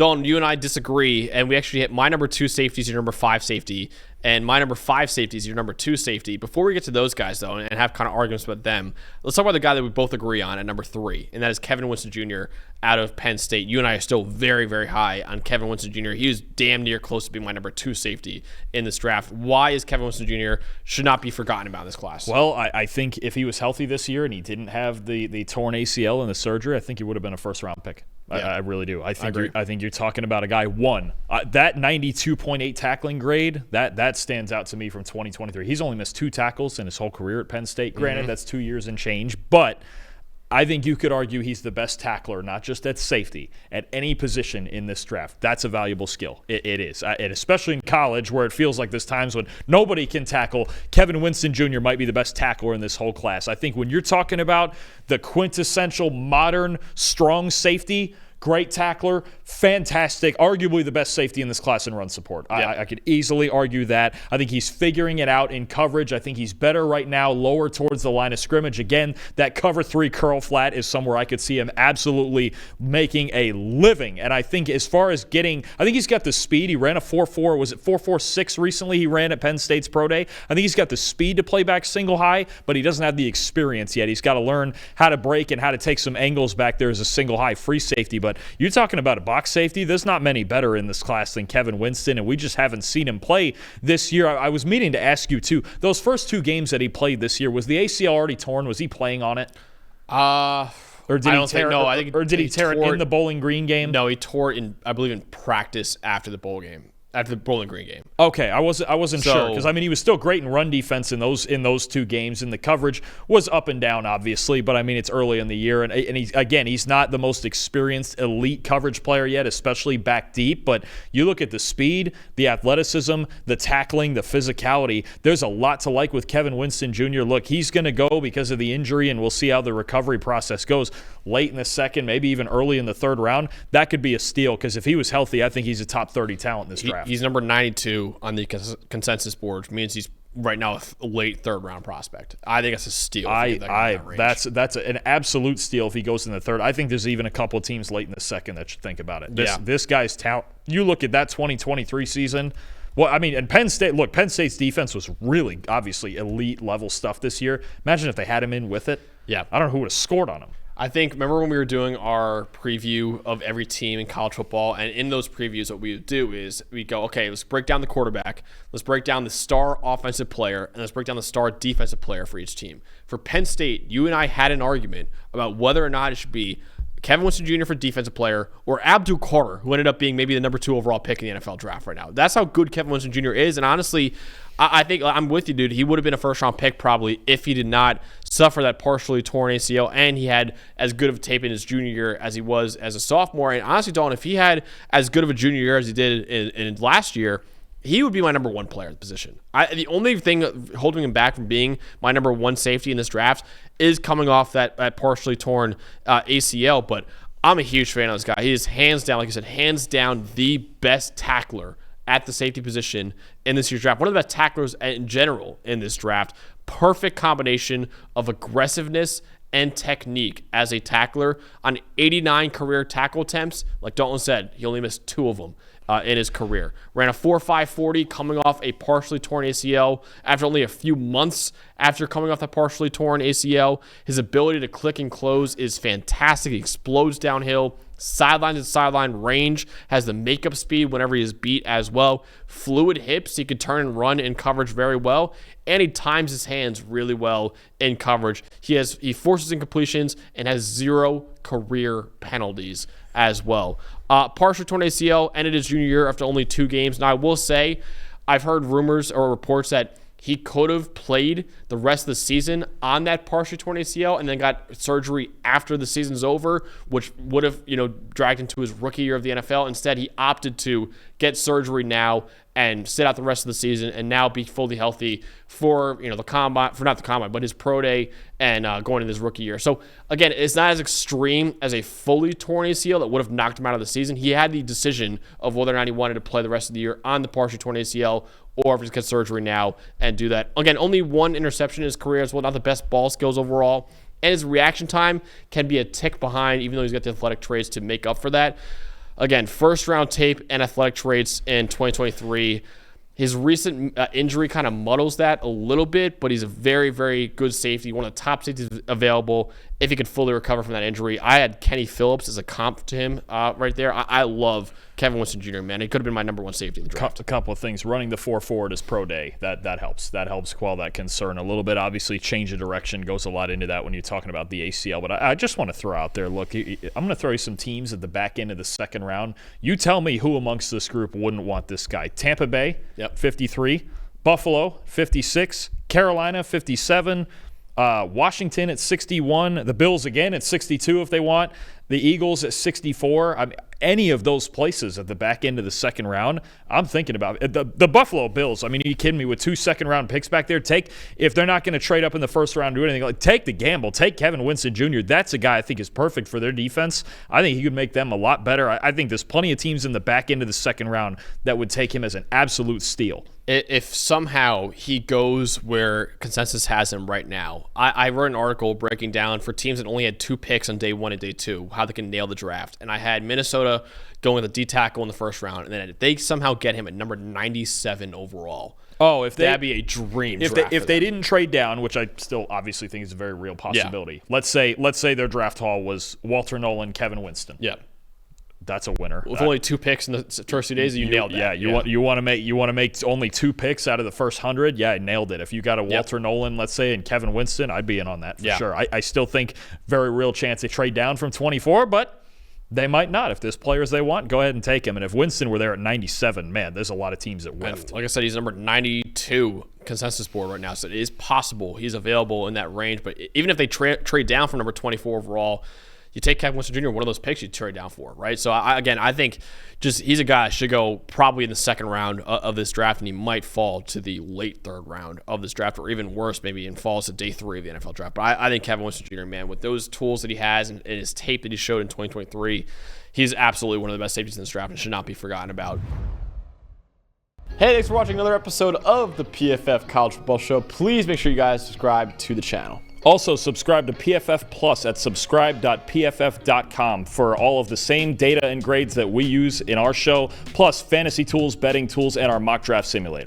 Dalton, you and I disagree, and we actually hit my number 2 safety is your number 5 safety, and my number 5 safety is your number 2 safety. Before we get to those guys, though, and have kind of arguments about them, let's talk about the guy that we both agree on at number 3, and that is Kevin Winston Jr. out of Penn State. You and I are still very, very high on Kevin Winston Jr. He is damn near close to being my number 2 safety in this draft. Why is Kevin Winston Jr. should not be forgotten about in this class? Well, I think if he was healthy this year and he didn't have the torn ACL and the surgery, I think he would have been a first-round pick. Yeah. I really do. I think you're talking about a guy, that 92.8 tackling grade, that stands out to me from 2023. He's only missed 2 tackles in his whole career at Penn State. Granted, that's 2 years and change, but I think you could argue he's the best tackler, not just at safety, at any position in this draft. That's a valuable skill. It is. And especially in college where it feels like there's times when nobody can tackle. Kevin Winston Jr. might be the best tackler in this whole class. I think when you're talking about the quintessential modern strong safety, great tackler, fantastic, arguably the best safety in this class in run support. Yeah. I could easily argue that. I think he's figuring it out in coverage. I think he's better right now, lower towards the line of scrimmage. Again, that cover 3 curl flat is somewhere I could see him absolutely making a living. And I think as far as I think he's got the speed. He ran a 4.4, was it 4.46 recently he ran at Penn State's Pro Day? I think he's got the speed to play back single high, but he doesn't have the experience yet. He's got to learn how to break and how to take some angles back there as a single high free safety. But you're talking about a box safety. There's not many better in this class than Kevin Winston, and we just haven't seen him play this year. I was meaning to ask you, too, those first 2 games that he played this year, was the ACL already torn? Was he playing on it? Or did he tear it in the Bowling Green game? No, he tore it I believe, in practice after the Bowling Green game. Okay, I wasn't sure because he was still great in run defense in those 2 games, and the coverage was up and down, obviously. But it's early in the year, and he's not the most experienced elite coverage player yet, especially back deep. But you look at the speed, the athleticism, the tackling, the physicality. There's a lot to like with Kevin Winston Jr. Look, he's going to go because of the injury, and we'll see how the recovery process goes. Late in the second, maybe even early in the 3rd round, that could be a steal because if he was healthy, I think he's a top 30 talent in this draft. He's number 92 on the consensus board, which means he's right now a late 3rd round prospect. I think that's a steal. That's an absolute steal if he goes in the 3rd. I think there's even a couple of teams late in the 2nd that should think about it. This guy's talent. You look at that 2023 season. Well, and Penn State's defense was really obviously elite level stuff this year. Imagine if they had him in with it. Yeah, I don't know who would have scored on him. I think, remember when we were doing our preview of every team in college football, and in those previews what we would do is we go, okay, let's break down the quarterback, let's break down the star offensive player, and let's break down the star defensive player for each team. For Penn State, you and I had an argument about whether or not it should be Kevin Winston Jr. for defensive player or Abdul Carter, who ended up being maybe the number 2 overall pick in the NFL draft right now. That's how good Kevin Winston Jr. is, and honestly, I think I'm with you, dude. He would have been a first-round pick probably if he did not suffer that partially torn ACL and he had as good of a tape in his junior year as he was as a sophomore. And honestly, Dalton, if he had as good of a junior year as he did in last year, he would be my number 1 player at the position. The only thing holding him back from being my number 1 safety in this draft is coming off that partially torn ACL. But I'm a huge fan of this guy. He is hands down, like I said, hands down the best tackler at the safety position in this year's draft. One of the best tacklers in general in this draft. Perfect combination of aggressiveness and technique as a tackler. On 89 career tackle attempts, like Dalton said, he only missed 2 of them in his career. Ran a 4.5 40 coming off a partially torn ACL after only a few months after coming off that partially torn ACL. His ability to click and close is fantastic. He explodes downhill. Sideline to sideline range, has the makeup speed whenever he is beat as well. Fluid hips, he could turn and run in coverage very well, and he times his hands really well in coverage. He forces incompletions and has 0 career penalties as well. Partial torn ACL ended his junior year after only 2 games. Now I will say, I've heard rumors or reports that he could have played the rest of the season on that partially torn ACL and then got surgery after the season's over, which would have, dragged into his rookie year of the NFL. Instead, he opted to get surgery now and sit out the rest of the season and now be fully healthy for, the combine, for not the combine, but his pro day and going into his rookie year. So again, it's not as extreme as a fully torn ACL that would have knocked him out of the season. He had the decision of whether or not he wanted to play the rest of the year on the partially torn ACL or if he's got surgery now and do that. Again, only 1 interception in his career as well, not the best ball skills overall. And his reaction time can be a tick behind, even though he's got the athletic traits to make up for that. Again, first-round tape and athletic traits in 2023. His recent injury kind of muddles that a little bit, but he's a very, very good safety, one of the top safeties available if he could fully recover from that injury. I had Kenny Phillips as a comp to him right there. I love Kevin Winston Jr., man. He could have been my number one safety in the draft. A couple of things. Running the 4 forward is pro day. That helps. That helps quell that concern a little bit. Obviously, change of direction goes a lot into that when you're talking about the ACL. But I just want to throw out there, look, I'm going to throw you some teams at the back end of the second round. You tell me who amongst this group wouldn't want this guy. Tampa Bay, 53. Buffalo, 56. Carolina, 57. Washington at 61. The Bills again at 62 if they want. The Eagles at 64. I mean, any of those places at the back end of the second round, I'm thinking about it. The Buffalo Bills. I mean, are you kidding me? With 2 second-round picks back there, if they're not going to trade up in the first round, do anything, take the gamble. Take Kevin Winston Jr. That's a guy I think is perfect for their defense. I think he could make them a lot better. I think there's plenty of teams in the back end of the second round that would take him as an absolute steal. If somehow he goes where consensus has him right now, I wrote an article breaking down for teams that only had 2 picks on day 1 and day 2, how they can nail the draft. And I had Minnesota going with a D tackle in the first round, and then if they somehow get him at number 97 overall, that'd be a dream draft. If they didn't trade down, which I still obviously think is a very real possibility. Yeah. Let's say their draft haul was Walter Nolan, Kevin Winston. Yeah. That's a winner. With only 2 picks in the first 2 days, you nailed that. Yeah, you want to make only 2 picks out of the first 100. Yeah, I nailed it. If you got a Walter Nolan, let's say, and Kevin Winston, I'd be in on that for sure. I still think very real chance they trade down from 24, but they might not. If there's players they want, go ahead and take him. And if Winston were there at 97, man, there's a lot of teams that whiffed. Like I said, he's number 92 consensus board right now, so it is possible he's available in that range. But even if they trade down from number 24 overall, you take Kevin Winston Jr., one of those picks you trade down for, right? So, I think just he's a guy that should go probably in the second round of this draft, and he might fall to the late third round of this draft, or even worse, maybe in falls to day 3 of the NFL draft. But I think Kevin Winston Jr., man, with those tools that he has and his tape that he showed in 2023, he's absolutely one of the best safeties in this draft and should not be forgotten about. Hey, thanks for watching another episode of the PFF College Football Show. Please make sure you guys subscribe to the channel. Also, subscribe to PFF Plus at subscribe.pff.com for all of the same data and grades that we use in our show, plus fantasy tools, betting tools, and our mock draft simulator.